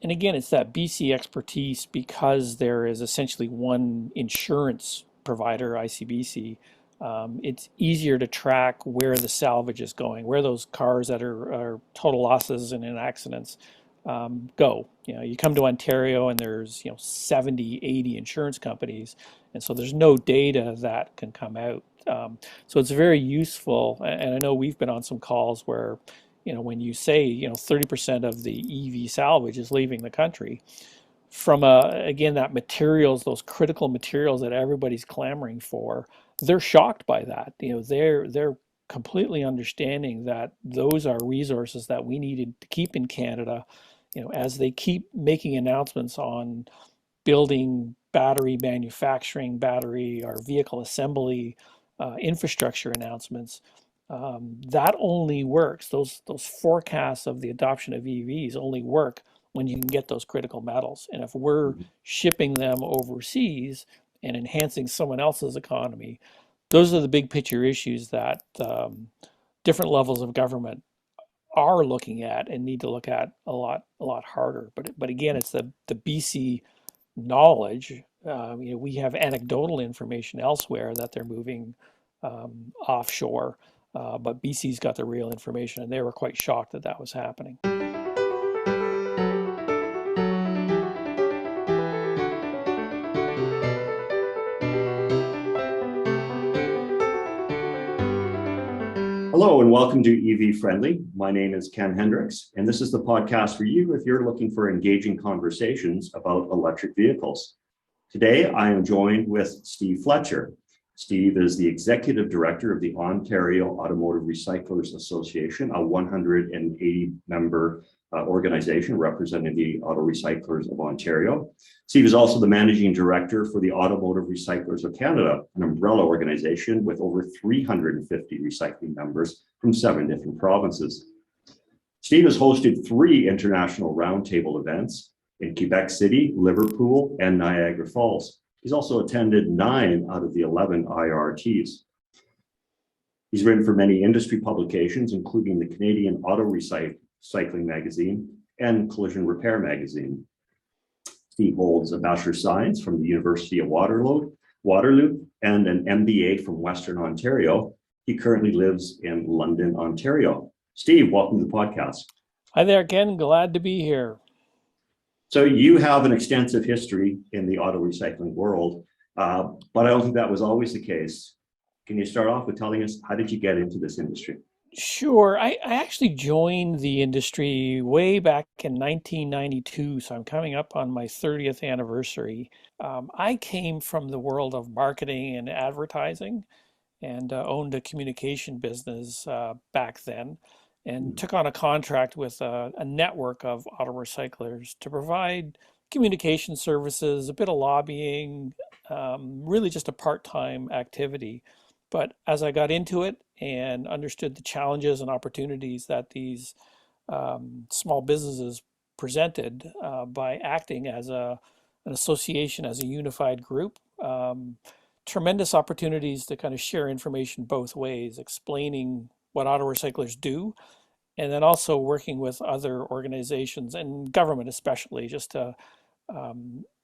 And again, it's that BC expertise because there is essentially one insurance provider, ICBC. It's easier to track where the salvage is going, where those cars that are total losses and in accidents go. You come to Ontario and there's 70, 80 insurance companies, and so there's no data that can come out. So it's very useful, and I know we've been on some calls where when you say 30% of the EV salvage is leaving the country from again that materials, those critical materials that everybody's clamoring for, they're shocked by that. They're completely understanding that those are resources that we needed to keep in Canada. As they keep making announcements on building battery manufacturing, battery or vehicle assembly infrastructure announcements, that only works. Those forecasts of the adoption of EVs only work when you can get those critical metals. And if we're shipping them overseas and enhancing someone else's economy, those are the big picture issues that different levels of government are looking at and need to look at a lot harder. But again, it's the BC knowledge. We have anecdotal information elsewhere that they're moving offshore, but BC's got the real information, and they were quite shocked that that was happening. Hello and welcome to EV-friendly. My name is Ken Hendricks, and this is the podcast for you if you're looking for engaging conversations about electric vehicles. Today, I am joined with Steve Fletcher. Steve is the Executive Director of the Ontario Automotive Recyclers Association, a 180-member organization representing the Auto Recyclers of Ontario. Steve is also the Managing Director for the Automotive Recyclers of Canada, an umbrella organization with over 350 recycling members from 7 different provinces. Steve has hosted 3 international roundtable events in Quebec City, Liverpool, and Niagara Falls. He's also attended 9 out of the 11 IRTs. He's written for many industry publications, including the Canadian Auto Recycling Magazine and Collision Repair Magazine. Steve holds a Bachelor of Science from the University of Waterloo, and an MBA from Western Ontario. He currently lives in London, Ontario. Steve, welcome to the podcast. Hi there, Ken. Glad to be here. So you have an extensive history in the auto recycling world, but I don't think that was always the case. Can you start off with telling us, how did you get into this industry? Sure. I actually joined the industry way back in 1992, so I'm coming up on my 30th anniversary. I came from the world of marketing and advertising and owned a communication business back then, and took on a contract with a network of auto recyclers to provide communication services, a bit of lobbying, really just a part-time activity. But as I got into it and understood the challenges and opportunities that these small businesses presented by acting as an association, as a unified group, tremendous opportunities to kind of share information both ways, explaining what auto recyclers do, and then also working with other organizations and government especially, just to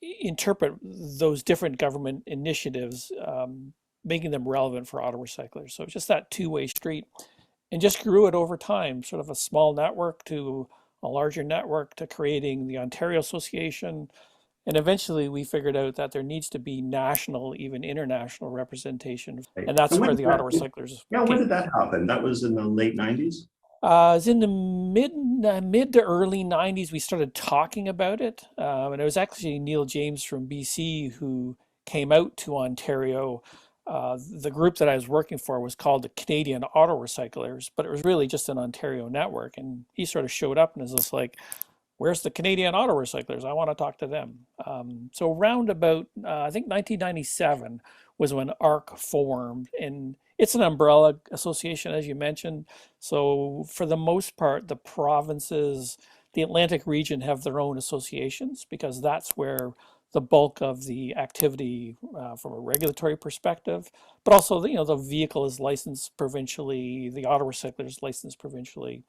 interpret those different government initiatives, making them relevant for auto recyclers. So just that two-way street, and just grew it over time, sort of a small network to a larger network to creating the Ontario Association. And eventually we figured out that there needs to be national, even international representation. And that's where the auto recyclers Yeah, when did that happen? That was in the late 90s? It was in the mid to early 90s we started talking about it. And it was actually Neil James from BC who came out to Ontario. The group that I was working for was called the Canadian Auto Recyclers, but it was really just an Ontario network. And he sort of showed up and was just like, where's the Canadian Auto Recyclers? I want to talk to them. So round about, I think 1997 was when ARC formed, and it's an umbrella association, as you mentioned. So for the most part, the provinces, the Atlantic region have their own associations because that's where the bulk of the activity from a regulatory perspective, but also the vehicle is licensed provincially, the auto recycler is licensed provincially.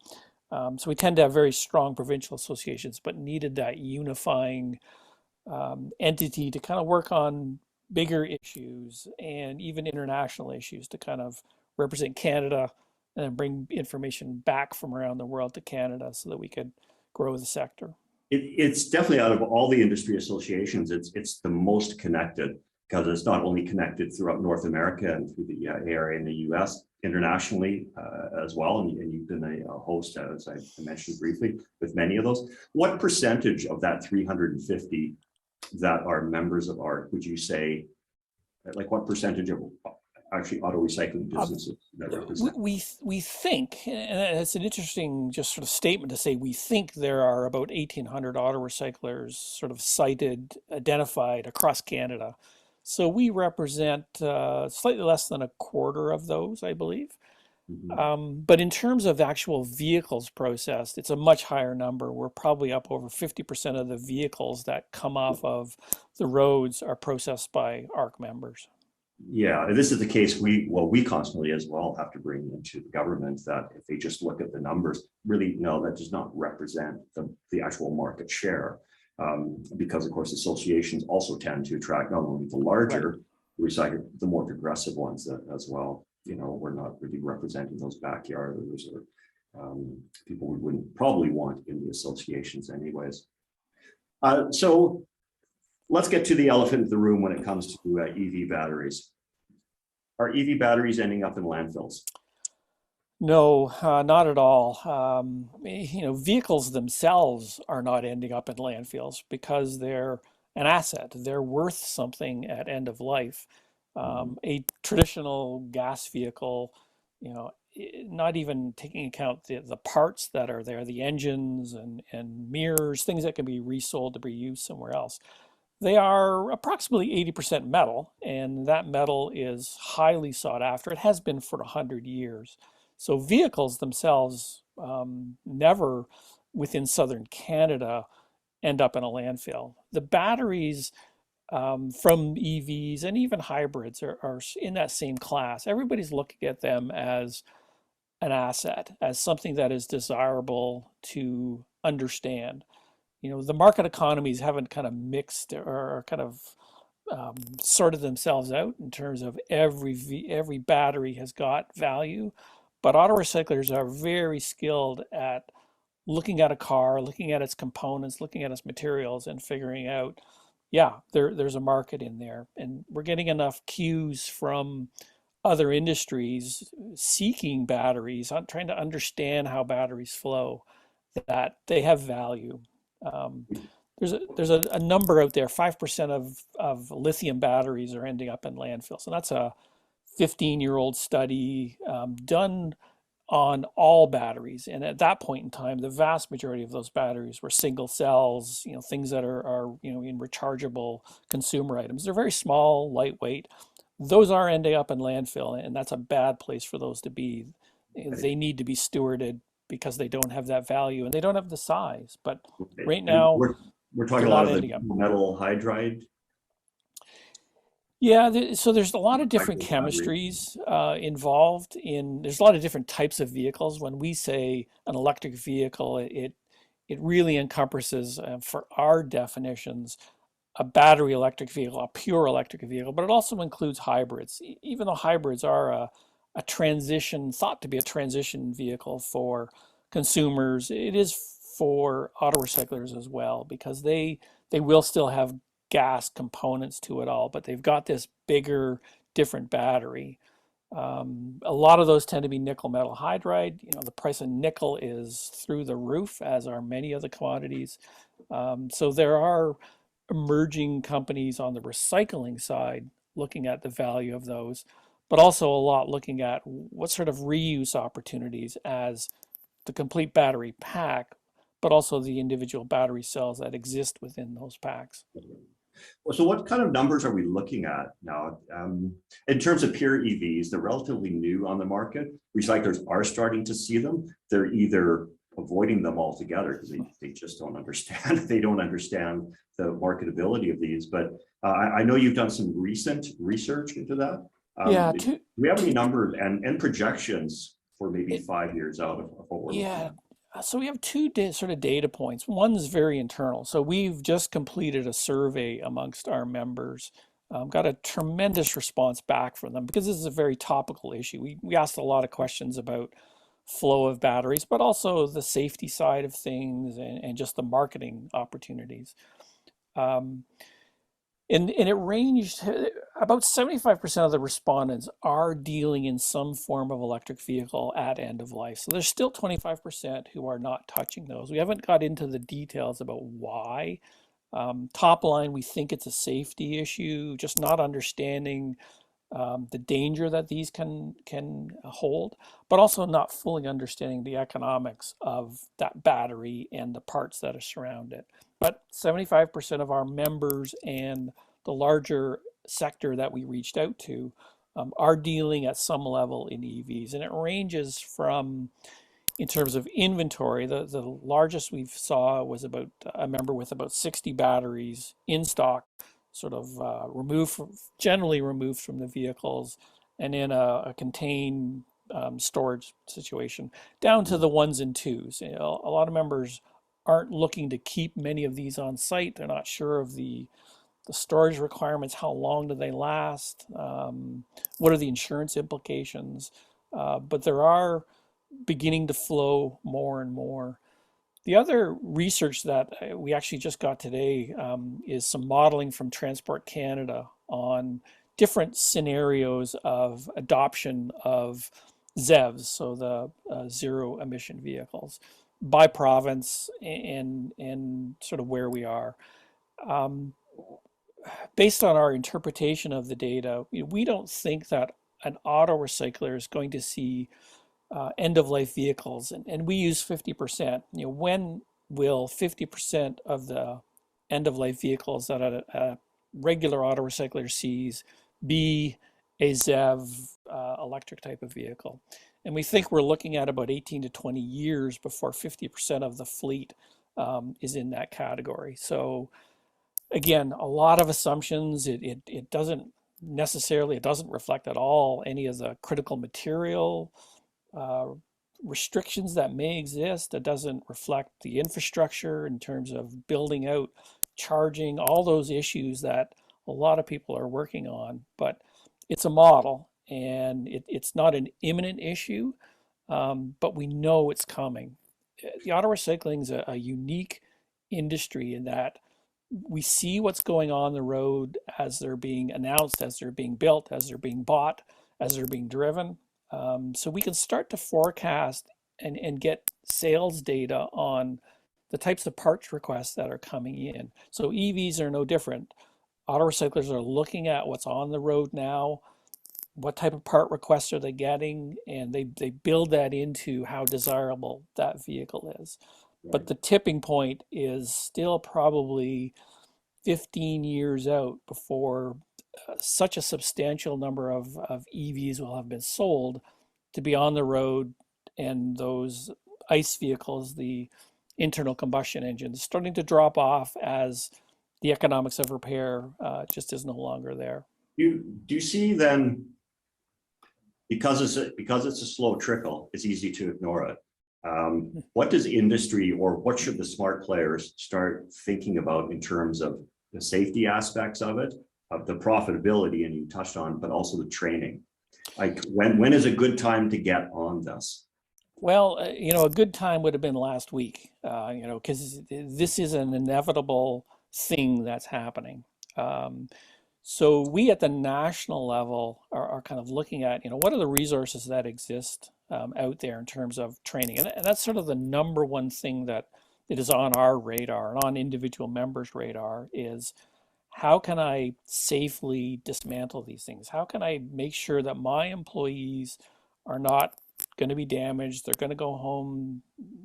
So we tend to have very strong provincial associations, but needed that unifying entity to kind of work on bigger issues and even international issues to kind of represent Canada and then bring information back from around the world to Canada so that we could grow the sector. It's definitely, out of all the industry associations, it's the most connected, because it's not only connected throughout North America and through the area in the US, internationally as well. And you've been a host, as I mentioned briefly, with many of those. What percentage of that 350 that are members of ARC would you say, like what percentage of actually auto recycling businesses that represent? We think, and it's an interesting just sort of statement to say, we think there are about 1,800 auto recyclers sort of cited, identified across Canada. So we represent slightly less than a quarter of those, I believe. Mhm. But in terms of actual vehicles processed, it's a much higher number. We're probably up over 50% of the vehicles that come off of the roads are processed by ARC members. Yeah, this is the case we constantly as well have to bring into the government, that if they just look at the numbers, really, no, that does not represent the actual market share. Because of course associations also tend to attract not only the Right. larger recycler, the more progressive ones as well. We're not really representing those backyarders or people we wouldn't probably want in the associations anyways. So let's get to the elephant in the room when it comes to EV batteries. Are EV batteries ending up in landfills? No, not at all. Vehicles themselves are not ending up in landfills because they're an asset. They're worth something at end of life. Mhm. A traditional gas vehicle, not even taking account the parts that are there, the engines and mirrors, things that can be resold to be used somewhere else. They are approximately 80% metal, and that metal is highly sought after. It has been for 100 years. So vehicles themselves never within southern Canada end up in a landfill. The batteries from EVs and even hybrids are in that same class. Everybody's looking at them as an asset, as something that is desirable to understand. The market economies haven't kind of mixed or kind of sorted themselves out in terms of every battery has got value, but auto recyclers are very skilled at looking at a car, looking at its components, looking at its materials, and figuring out, yeah, there's a market in there, and we're getting enough cues from other industries seeking batteries, trying to understand how batteries flow, that they have value. Um, there's a number out there. 5% of lithium batteries are ending up in landfills, and that's a 15-year-old study done on all batteries. And at that point in time, the vast majority of those batteries were single cells, things that are in rechargeable consumer items. They're very small, lightweight. Those are ending up in landfill, and that's a bad place for those to be. They need to be stewarded because they don't have that value and they don't have the size. But Okay. right And now, we're talking they're a lot not of the ending up. metal hydride Yeah, so there's a lot of different hydride battery. chemistries involved in. There's a lot of different types of vehicles. When we say an electric vehicle, it really encompasses, for our definitions, a battery electric vehicle, a pure electric vehicle, but it also includes hybrids. Even though hybrids are a transition, thought to be a transition vehicle for consumers, it is for auto recyclers as well because they will still have gas components to it all, but they've got this bigger, different battery. A lot of those tend to be nickel metal hydride. The price of nickel is through the roof, as are many of the commodities. So there are emerging companies on the recycling side looking at the value of those, but also a lot looking at what sort of reuse opportunities as the complete battery pack, but also the individual battery cells that exist within those packs. Well, so what kind of numbers are we looking at now? In terms of pure EVs, they're relatively new on the market. Recyclers are starting to see them. They're either avoiding them altogether because they just don't understand. They don't understand the marketability of these. But I know you've done some recent research into that. Yeah, Do we have any numbers and projections for maybe it, 5 years out of what we're looking yeah, at? So we have two sort of data points. One's very internal. So we've just completed a survey amongst our members, got a tremendous response back from them because this is a very topical issue. We asked a lot of questions about flow of batteries, but also the safety side of things and just the marketing opportunities. Um, and it ranged about 75% of the respondents are dealing in some form of electric vehicle at end of life. So there's still 25% who are not touching those. We haven't got into the details about why. Top line, we think it's a safety issue, just not understanding the danger that these can hold, but also not fully understanding the economics of that battery and the parts that are surround it. But 75% of our members and the larger sector that we reached out to are dealing at some level in EVs, and it ranges from, in terms of inventory, the largest we saw was about a member with about 60 batteries in stock, sort of generally removed from the vehicles and in a contained storage situation, down to the ones and twos. You know, a lot of members aren't looking to keep many of these on site. They're not sure of the storage requirements. How long do they last? What are the insurance implications? But there are beginning to flow more and more. The other research that we actually just got today is some modeling from Transport Canada on different scenarios of adoption of ZEVs, so the zero emission vehicles, by province and sort of where we are. Um, Based on our interpretation of the data, we don't think that an auto recycler is going to see end-of-life vehicles, and we use 50%. You know, when will 50% of the end-of-life vehicles that a regular auto recycler sees be a ZEV electric type of vehicle? And we think we're looking at about 18 to 20 years before 50% of the fleet is in that category. So again, a lot of assumptions. It doesn't necessarily, it doesn't reflect at all any of the critical material uh, restrictions that may exist. It doesn't reflect the infrastructure in terms of building out charging, all those issues that a lot of people are working on. But it's a model, and it's not an imminent issue, but we know it's coming. The auto recycling is a unique industry in that we see what's going on the road as they're being announced, as they're being built, as they're being bought, as they're being driven. So we can start to forecast and get sales data on the types of parts requests that are coming in. So EVs are no different. Auto recyclers are looking at what's on the road now, what type of part requests are they getting, and they build that into how desirable that vehicle is. But Right. the tipping point is still probably 15 years out before such a substantial number of EVs will have been sold to be on the road, and those ICE vehicles, the internal combustion engines, starting to drop off as the economics of repair just is no longer there. Do you see then, because it's a slow trickle, it's easy to ignore it. What does industry, or what should the smart players start thinking about in terms of the safety aspects of it, of the profitability, and you touched on, but also the training? Like when is a good time to get on this? Well, a good time would have been last week, because this is an inevitable thing that's happening. Um, So we at the national level are kind of looking at, what are the resources that exist out there in terms of training? And that's sort of the number one thing that it is on our radar and on individual members' radar is how can I safely dismantle these things? How can I make sure that my employees are not going to be damaged? They're going to go home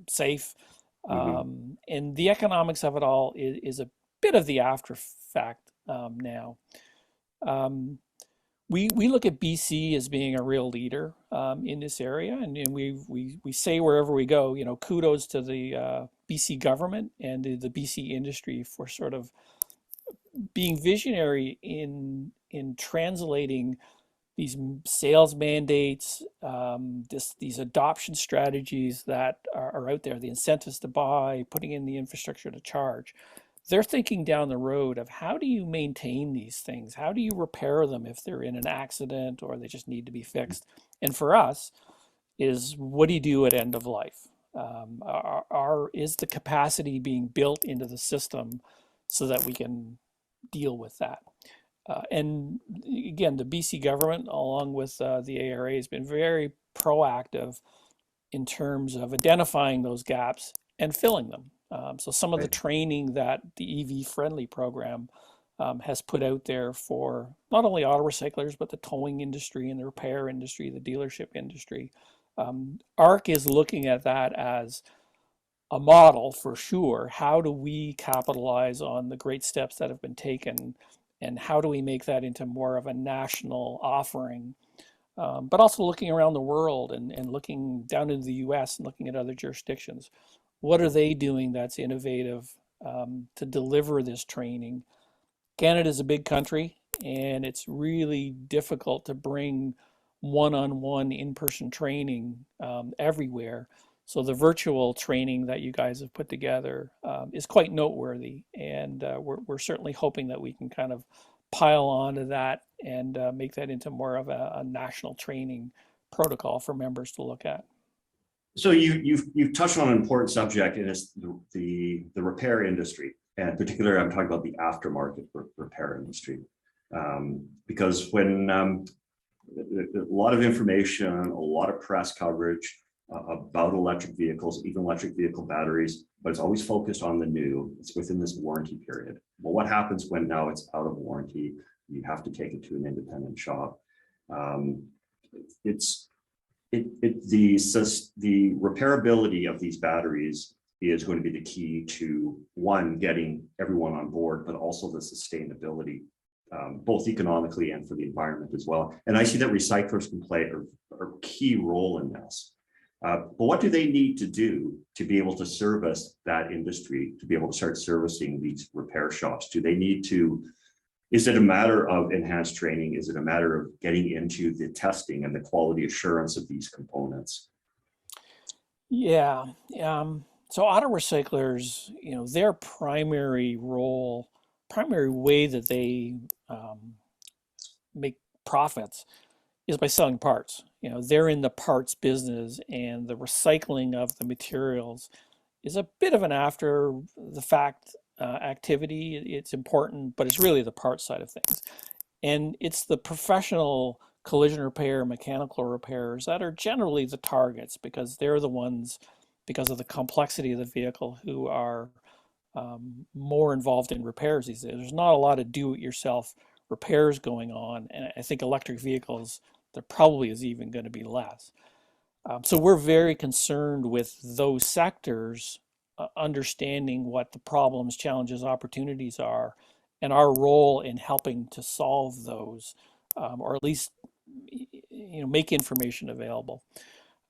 safe. Mhm. And the economics of it all is a bit of the after fact now. Um, we look at BC as being a real leader in this area, and we say wherever we go, kudos to the BC government and the BC industry for sort of being visionary in translating sales mandates, these adoption strategies that are out there, the incentives to buy, putting in the infrastructure to charge. They're thinking down the road of how do you maintain these things? How do you repair them if they're in an accident or they just need to be fixed? And for us, is what do you do at end of life? Is the capacity being built into the system so that we can deal with that? And again, the BC government, along with the ARA, has been very proactive in terms of identifying those gaps and filling them. So some of the Right. training that the EV-friendly program has put out there for not only auto recyclers, but the towing industry and the repair industry, the dealership industry. ARC is looking at that as a model for sure. How do we capitalize on the great steps that have been taken, and how do we make that into more of a national offering? But also looking around the world and looking down into the US and looking at other jurisdictions. What are they doing that's innovative to deliver this training? Canada's a big country, and it's really difficult to bring one-on-one in-person training everywhere. So the virtual training that you guys have put together is quite noteworthy, and we're certainly hoping that we can kind of pile onto that and make that into more of a national training protocol for members to look at. So you've touched on an important subject, and it's the repair industry, and particularly I'm talking about the aftermarket repair industry, because when a lot of information, a lot of press coverage about electric vehicles, even electric vehicle batteries, but it's always focused on the new. It's within this warranty period. Well, what happens when now it's out of warranty? You have to take it to an independent shop. The repairability of these batteries is going to be the key to, one, getting everyone on board, but also the sustainability, both economically and for the environment as well. And I see that recyclers can play a key role in this. But what do they need to do to be able to service that industry, to be able to start servicing these repair shops? Do they need to, is it a matter of enhanced training? Is it a matter of getting into the testing and the quality assurance of these components? Yeah. So auto recyclers, their primary role, primary way that they make profits is by selling parts. They're in the parts business, and the recycling of the materials is a bit of an after the fact activity. It's important, but it's really the parts side of things. And it's the professional collision repair, mechanical repairers that are generally the targets, because they're the ones, because of the complexity of the vehicle, who are more involved in repairs these days. There's not a lot of do-it-yourself repairs going on, and I think electric vehicles, there probably is even going to be less. So we're very concerned with those sectors, understanding what the problems, challenges, opportunities are, and our role in helping to solve those, or at least make information available.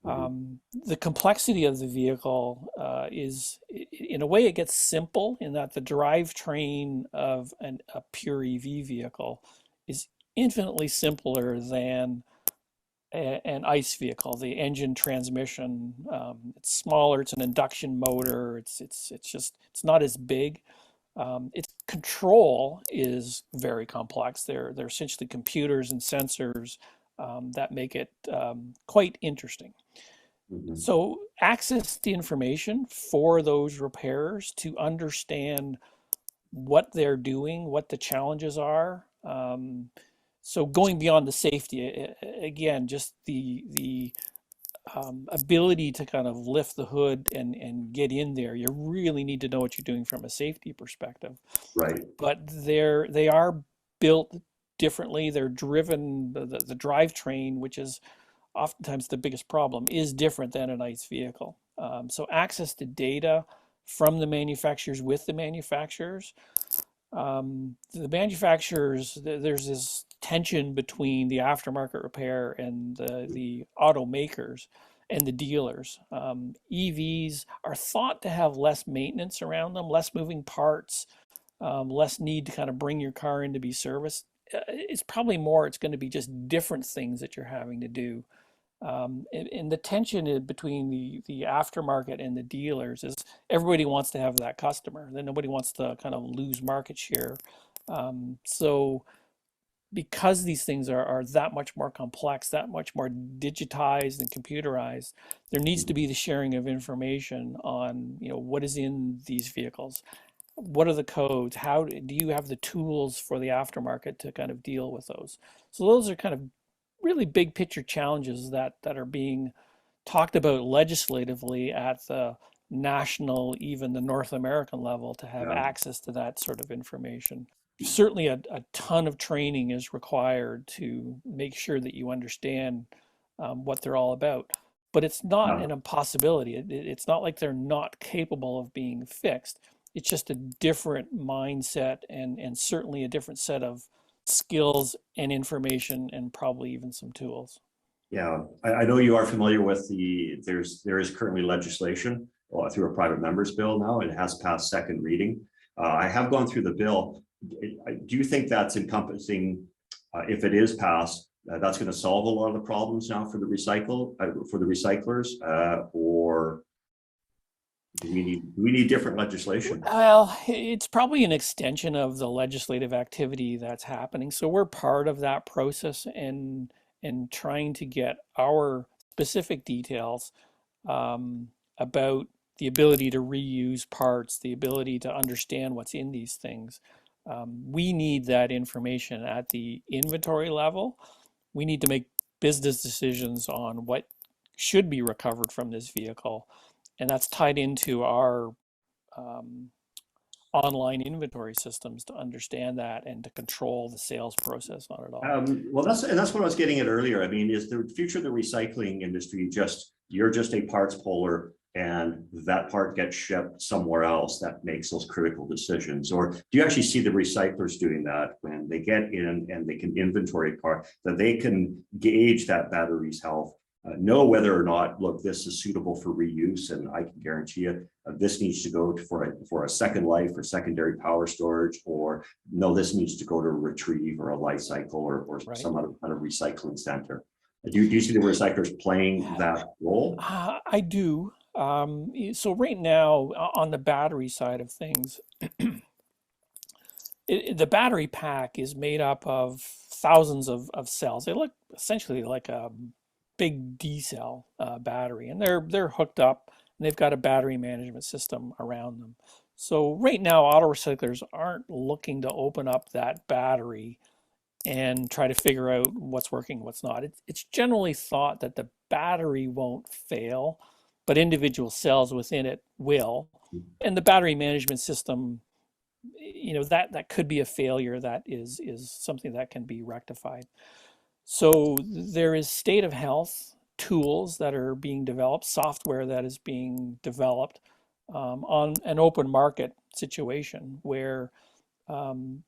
The complexity of the vehicle is, in a way, it gets simple in that the drivetrain of a pure EV vehicle is infinitely simpler than an ICE vehicle. The engine, transmission, it's smaller. It's an induction motor. It's not as big. Its control is very complex. They're essentially computers and sensors that make it quite interesting. Mhm. So access to information for those repairers to understand what they're doing, what the challenges are. So going beyond the safety, again, just the ability to kind of lift the hood and get in there. You really need to know what you're doing from a safety perspective. Right. But they are built differently. They're driven, the drivetrain, which is oftentimes the biggest problem, is different than an ICE vehicle. So access to data from the manufacturers with the manufacturers. The manufacturers, there's this tension between the aftermarket repair and the automakers and the dealers. EVs are thought to have less maintenance around them, less moving parts, less need to kind of bring your car in to be serviced. it's probably more, it's going to be just different things that you're having to do. And the tension between the aftermarket and the dealers is everybody wants to have that customer. Then nobody wants to kind of lose market share. So because these things are that much more complex, that much more digitized and computerized, there needs to be the sharing of information on, what is in these vehicles. What are the codes? How do you have the tools for the aftermarket to kind of deal with those? So those are kind of really big picture challenges that are being talked about legislatively at the national, even the North American level, to have Yeah. access to that sort of information. Certainly a ton of training is required to make sure that you understand what they're all about. But it's not Yeah. an impossibility. It's not like they're not capable of being fixed. It's just a different mindset and certainly a different set of skills and information and probably even some tools. Yeah, I know you are familiar with there is currently legislation through a private member's bill now. It has passed second reading. I have gone through the bill. Do you think that's encompassing, if it is passed, that's going to solve a lot of the problems now for the recyclers, or do we need different legislation? Well, it's probably an extension of the legislative activity that's happening. So we're part of that process and trying to get our specific details about the ability to reuse parts, the ability to understand what's in these things. We need that information at the inventory level. We need to make business decisions on what should be recovered from this vehicle. And that's tied into our um, online inventory systems to understand that and to control the sales process on it all. Well, that's what I was getting at earlier. I mean, is the future of the recycling industry you're just a parts puller and that part gets shipped somewhere else that makes those critical decisions? Or do you actually see the recyclers doing that when they get in and they can inventory part, that they can gauge that battery's health, know whether or not, look, this is suitable for reuse, and I can guarantee you this needs to go for a second life or secondary power storage, or no, this needs to go to a retrieve or a life cycle or Right. some other kind of recycling center. Do you see the recyclers playing that role? I do. So right now on the battery side of things, the battery pack is made up of thousands of cells. They look essentially like a big D cell battery, and they're hooked up, and they've got a battery management system around them. So right now, auto recyclers aren't looking to open up that battery and try to figure out what's working, what's not. It's generally thought that the battery won't fail, but individual cells within it will. And the battery management system, that could be a failure that is something that can be rectified. So there is state of health tools that are being developed, software that is being developed on an open market situation where um,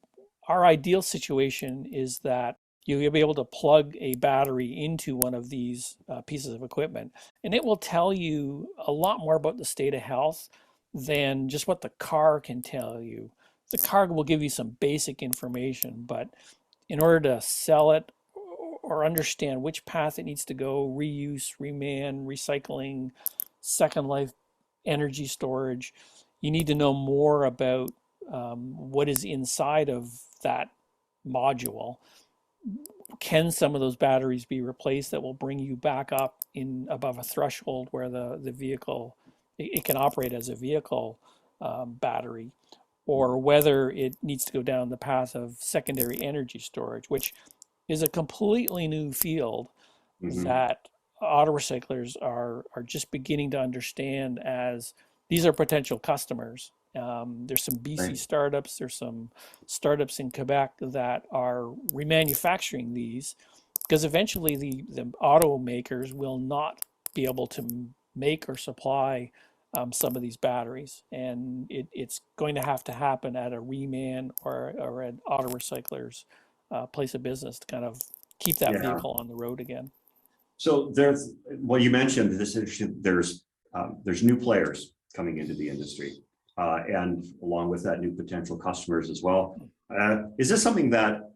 our ideal situation is that you'll be able to plug a battery into one of these pieces of equipment, and it will tell you a lot more about the state of health than just what the car can tell you. The car will give you some basic information, but in order to sell it or understand which path it needs to go, reuse, reman, recycling, second life, energy storage, you need to know more about what is inside of that module. Can some of those batteries be replaced that will bring you back up in above a threshold where the vehicle, it can operate as a vehicle battery, or whether it needs to go down the path of secondary energy storage, which is a completely new field Mm-hmm. that auto recyclers are just beginning to understand as these are potential customers. There's some BC Right. startups, there's some startups in Quebec that are remanufacturing these because eventually the automakers will not be able to make or supply some of these batteries, and it's going to happen at a reman or an auto recycler's place of business to kind of keep that Yeah. vehicle on the road again. So well, you mentioned this issue. There's new players coming into the industry, and along with that, new potential customers as well. Is this something that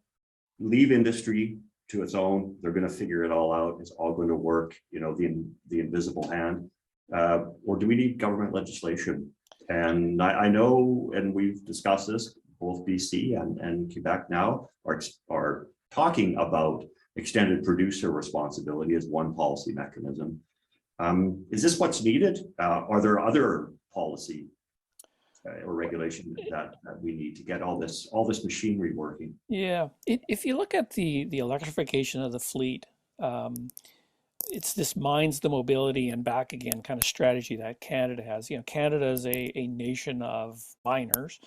leave industry to its own. They're going to figure it all out. It's all going to work, you know, the invisible hand. Or do we need government legislation? And I know, and we've discussed this, both BC and Quebec now are talking about extended producer responsibility as one policy mechanism. Is this what's needed? Are there other policy or regulation that we need to get all this machinery working? Yeah, if you look at the electrification of the fleet, it's this mines the mobility and back again kind of strategy that Canada has. You know, Canada is a nation of miners,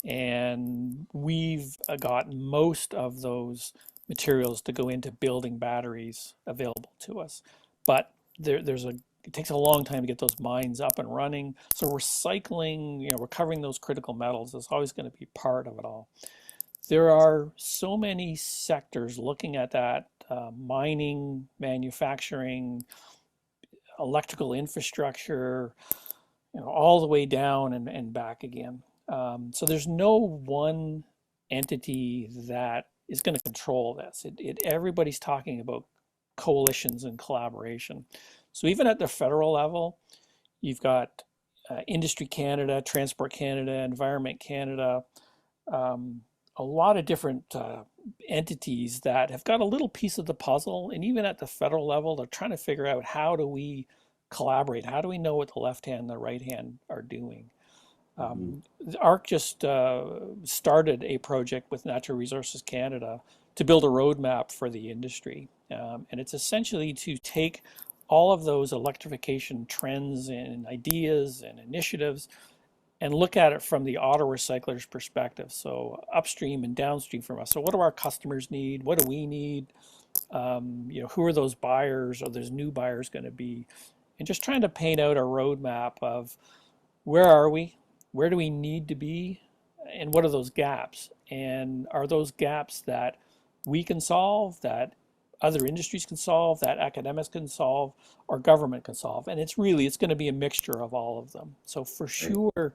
and we've got most of those materials to go into building batteries available to us. But it takes a long time to get those mines up and running. So recycling, you know, recovering those critical metals is always going to be part of it all. There are so many sectors looking at that, mining, manufacturing, electrical infrastructure, you know, all the way down and back again. So there's no one entity that is going to control this. Everybody's talking about coalitions and collaboration. So even at the federal level, you've got Industry Canada, Transport Canada, Environment Canada, a lot of different entities that have got a little piece of the puzzle. And even at the federal level, they're trying to figure out, how do we collaborate? How do we know what the left hand and the right hand are doing? ARC just started a project with Natural Resources Canada to build a roadmap for the industry. And it's essentially to take all of those electrification trends and ideas and initiatives and look at it from the auto recycler's perspective. So upstream and downstream from us. So what do our customers need? What do we need? You know, who are those buyers or those new buyers going to be? And just trying to paint out a roadmap of, where are we? Where do we need to be? And what are those gaps? And are those gaps that we can solve, that other industries can solve, that academics can solve, or government can solve? And it's going to be a mixture of all of them. So for sure,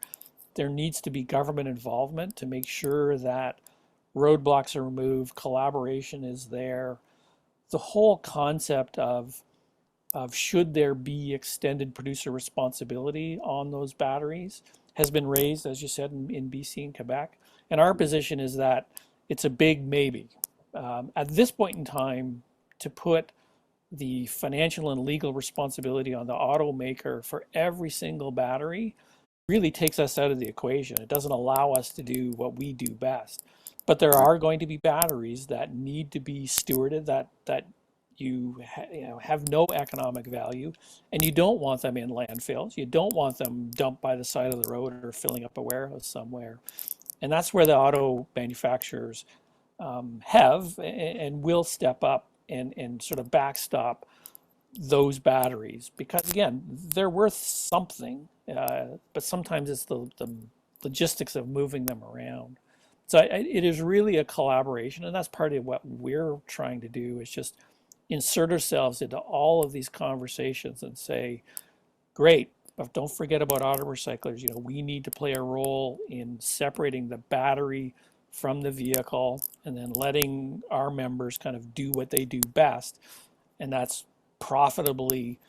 there needs to be government involvement to make sure that roadblocks are removed, collaboration is there. The whole concept of should there be extended producer responsibility on those batteries has been raised, as you said, in BC and Quebec. And our position is that it's a big maybe. At this point in time, to put the financial and legal responsibility on the automaker for every single battery really takes us out of the equation. It doesn't allow us to do what we do best. But there are going to be batteries that need to be stewarded, that you know, have no economic value, and you don't want them in landfills. You don't want them dumped by the side of the road or filling up a warehouse somewhere. And that's where the auto manufacturers have and will step up and sort of backstop those batteries, because again, they're worth something, but sometimes it's the logistics of moving them around. So it is really a collaboration, and that's part of what we're trying to do, is just insert ourselves into all of these conversations and say, great, but don't forget about auto recyclers. You know, we need to play a role in separating the battery from the vehicle and then letting our members kind of do what they do best, and that's profitably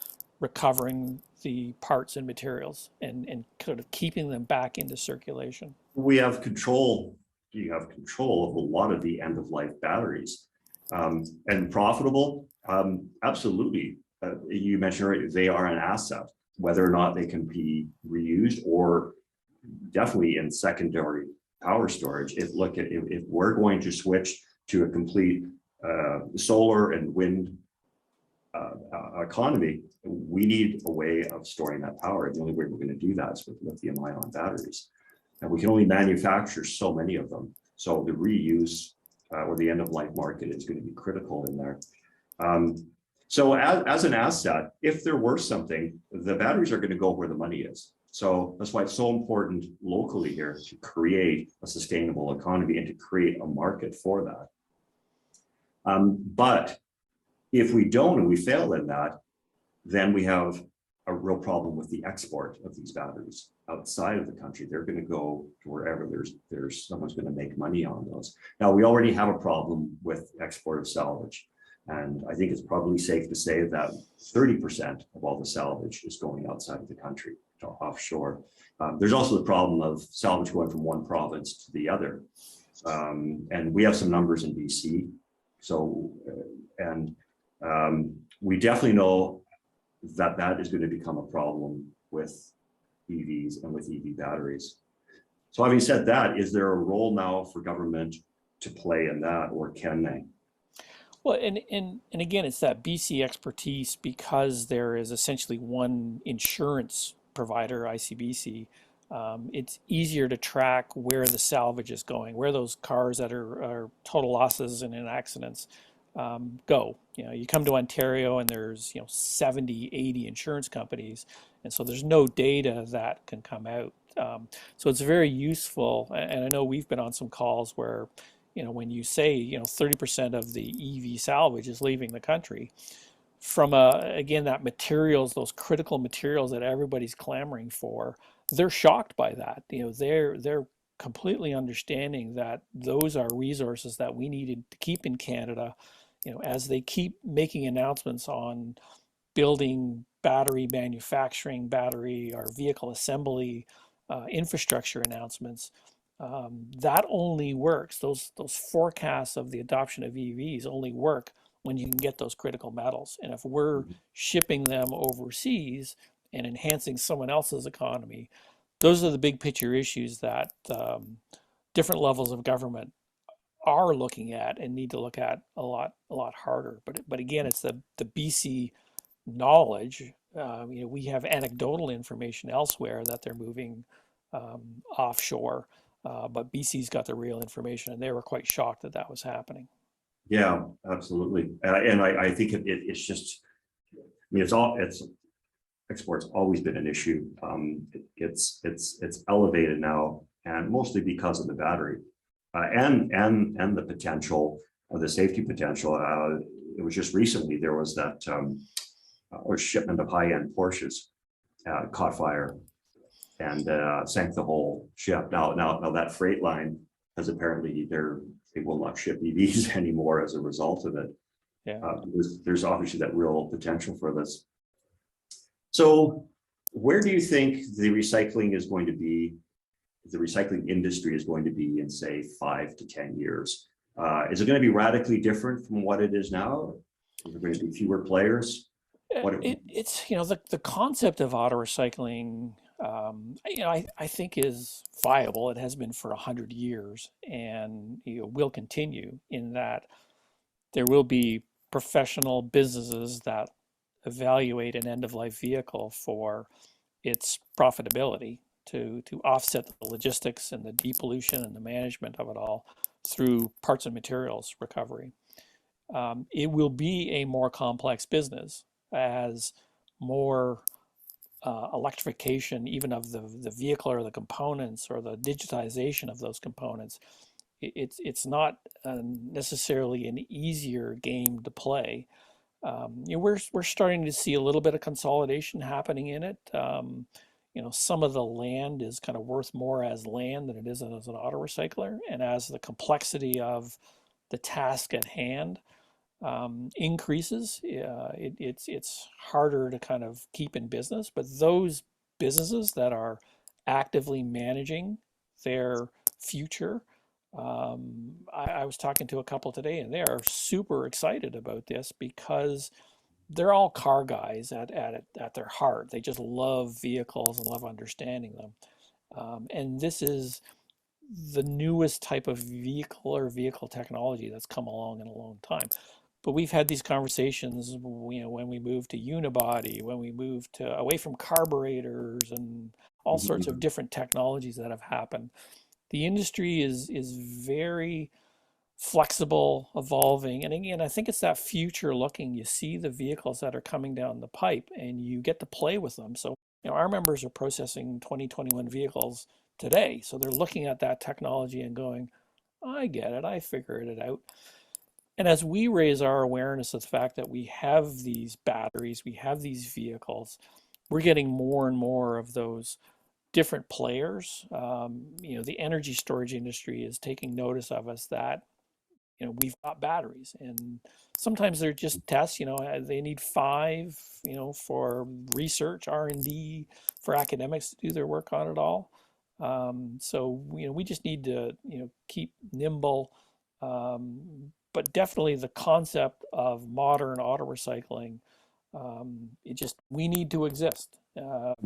recovering the parts and materials and sort of keeping them back into circulation. We have control. You have control of a lot of the end-of-life batteries, and profitable. Absolutely. You mentioned earlier, they are an asset, whether or not they can be reused, or definitely in secondary power storage. If we're going to switch to a complete solar and wind economy, we need a way of storing that power. The only way we're going to do that is with lithium-ion batteries, and we can only manufacture so many of them. So the reuse or the end-of-life market is going to be critical in there. So as an asset, if there were something, the batteries are going to go where the money is. So that's why it's so important locally here to create a sustainable economy and to create a market for that. But if we don't and we fail in that, then we have a real problem with the export of these batteries. outside of the country. They're going to go to wherever there's someone's going to make money on those. Now, we already have a problem with export of salvage. And I think it's probably safe to say that 30% of all the salvage is going outside of the country, to offshore. There's also the problem of salvage going from one province to the other. And we have some numbers in BC. So, we definitely know that that is going to become a problem with EVs and with EV batteries. So having said that, is there a role now for government to play in that, or can they? Well, and again, it's that BC expertise because there is essentially one insurance provider, ICBC. It's easier to track where the salvage is going, where those cars that are total losses and in accidents go. You know, you come to Ontario and there's 70, 80 insurance companies, and so there's no data that can come out. So it's very useful, and I know we've been on some calls where when you say 30% of the EV salvage is leaving the country from again, that materials, those critical materials that everybody's clamoring for, they're shocked by that. They're completely understanding that those are resources that we needed to keep in Canada. As they keep making announcements on building battery manufacturing, battery or vehicle assembly infrastructure announcements, that only works. Those forecasts of the adoption of EVs only work when you can get those critical metals. And if we're shipping them overseas and enhancing someone else's economy, those are the big picture issues that different levels of government are looking at and need to look at a lot harder. But again, it's the BC knowledge. We have anecdotal information elsewhere that they're moving offshore, but BC's got the real information, and they were quite shocked that that was happening. Yeah, absolutely. And I think it's just, I mean, it's export's always been an issue. It's elevated now, and mostly because of the battery, and the potential, the safety potential. It was just recently there was that or shipment of high-end Porsches caught fire and sank the whole ship. Now that freight line has apparently they will not ship EVs anymore as a result of it. Yeah. There's obviously that real potential for this. So where do you think the recycling industry is going to be in, say, 5 to 10 years? Is it going to be radically different from what it is now? Is there going to be fewer players? It's the concept of auto recycling, I think is viable. It has been for 100 years, and will continue in that there will be professional businesses that evaluate an end-of-life vehicle for its profitability to offset the logistics and the depollution and the management of it all through parts and materials recovery. It will be a more complex business as more electrification, even of the vehicle or the components or the digitization of those components. It's not necessarily an easier game to play. We're starting to see a little bit of consolidation happening in it. Some of the land is kind of worth more as land than it is as an auto recycler, and as the complexity of the task at hand increases, it's harder to kind of keep in business. But those businesses that are actively managing their future, I was talking to a couple today, and they are super excited about this because they're all car guys at their heart. They just love vehicles and love understanding them. And this is the newest type of vehicle technology that's come along in a long time. But we've had these conversations, when we moved to unibody, when we moved to away from carburetors and all sorts of different technologies that have happened. The industry is very flexible, evolving, and again, I think it's that future looking. You see the vehicles that are coming down the pipe, and you get to play with them. So, our members are processing 2021 vehicles today, so they're looking at that technology and going, "I get it. I figured it out." And as we raise our awareness of the fact that we have these batteries, we have these vehicles, we're getting more and more of those different players. The energy storage industry is taking notice of us that, we've got batteries, and sometimes they're just tests. They need 5, for research, R&D, for academics to do their work on it all. So we just need to keep nimble, but definitely the concept of modern auto recycling, we need to exist,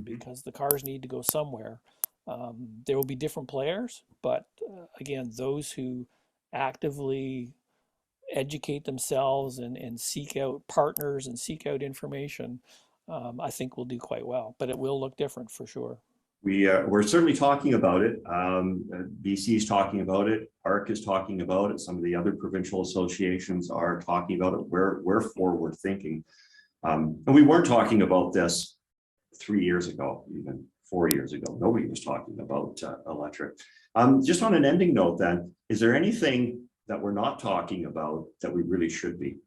because the cars need to go somewhere. There will be different players, but again, those who actively educate themselves and seek out partners and seek out information, I think will do quite well. But it will look different for sure. We're certainly talking about it. BC is talking about it. ARC is talking about it. Some of the other provincial associations are talking about it. We're forward thinking. And we weren't talking about this 3 years ago, even 4 years ago. Nobody was talking about electric. Just on an ending note then, is there anything that we're not talking about that we really should be?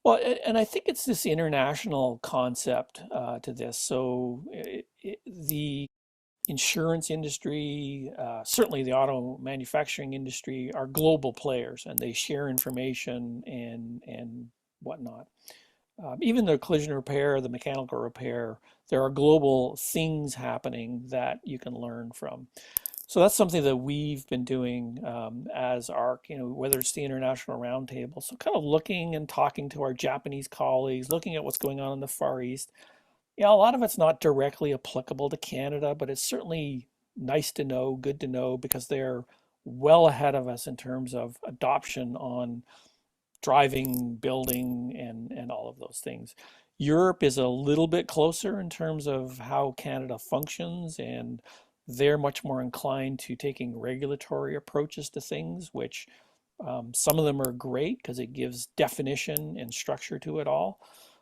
Well, and I think it's this international concept to this. So the insurance industry, certainly the auto manufacturing industry, are global players, and they share information and whatnot. Even the collision repair, the mechanical repair, there are global things happening that you can learn from. So that's something that we've been doing as ARC, whether it's the International Roundtable. So kind of looking and talking to our Japanese colleagues, looking at what's going on in the Far East. Yeah, a lot of it's not directly applicable to Canada, but it's certainly nice to know, good to know, because they're well ahead of us in terms of adoption on driving, building, and all of those things. Europe is a little bit closer in terms of how Canada functions, and they're much more inclined to taking regulatory approaches to things, which some of them are great because it gives definition and structure to it all.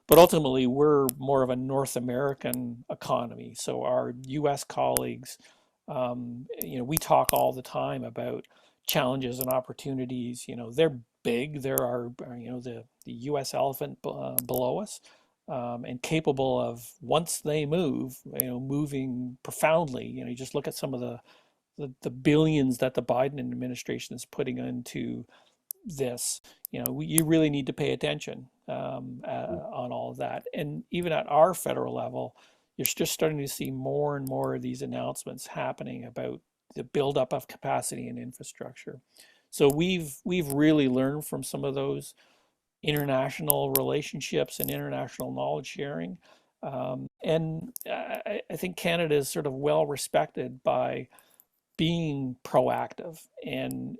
But ultimately, we're more of a North American economy. So our US colleagues, we talk all the time about challenges and opportunities. They're big. There are, the US elephant below us, and capable of, once they move, moving profoundly. You just look at some of the billions that the Biden administration is putting into this. You really need to pay attention on all of that. And even at our federal level, you're just starting to see more and more of these announcements happening about the buildup of capacity and infrastructure. So we've really learned from some of those international relationships and international knowledge sharing. And I think Canada is sort of well respected by being proactive. And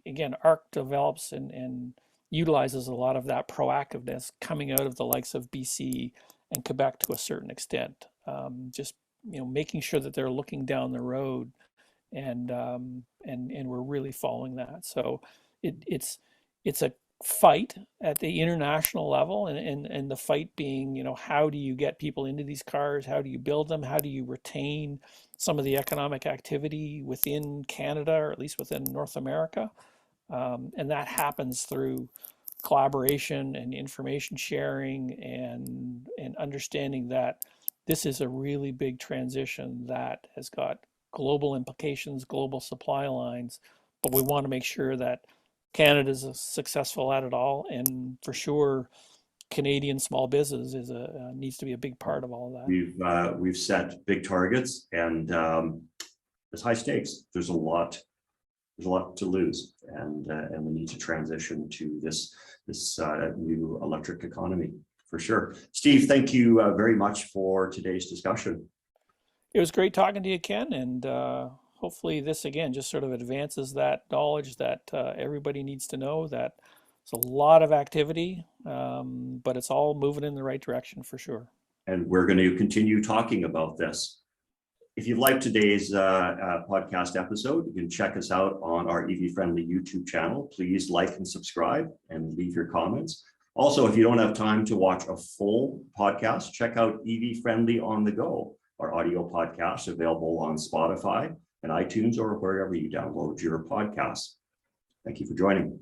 again, ARC develops and utilizes a lot of that proactiveness coming out of the likes of BC and Quebec to a certain extent. Just making sure that they're looking down the road, and we're really following that. So it's a fight at the international level, and the fight being, how do you get people into these cars? How do you build them? How do you retain some of the economic activity within Canada, or at least within North America? And that happens through collaboration and information sharing, and understanding that this is a really big transition that has got global implications, global supply lines, but we want to make sure that Canada's successful at it all, and for sure, Canadian small business needs to be a big part of all of that. We've set big targets, and it's high stakes. There's a lot to lose, and we need to transition to this new electric economy for sure. Steve, thank you very much for today's discussion. It was great talking to you, Ken, and hopefully this again just sort of advances that knowledge that everybody needs to know, that it's a lot of activity, but it's all moving in the right direction for sure. And we're going to continue talking about this. If you've liked today's podcast episode, you can check us out on our EV-friendly YouTube channel. Please like and subscribe and leave your comments. Also, if you don't have time to watch a full podcast, check out EV-friendly on the go, our audio podcast available on Spotify and iTunes, or wherever you download your podcasts. Thank you for joining.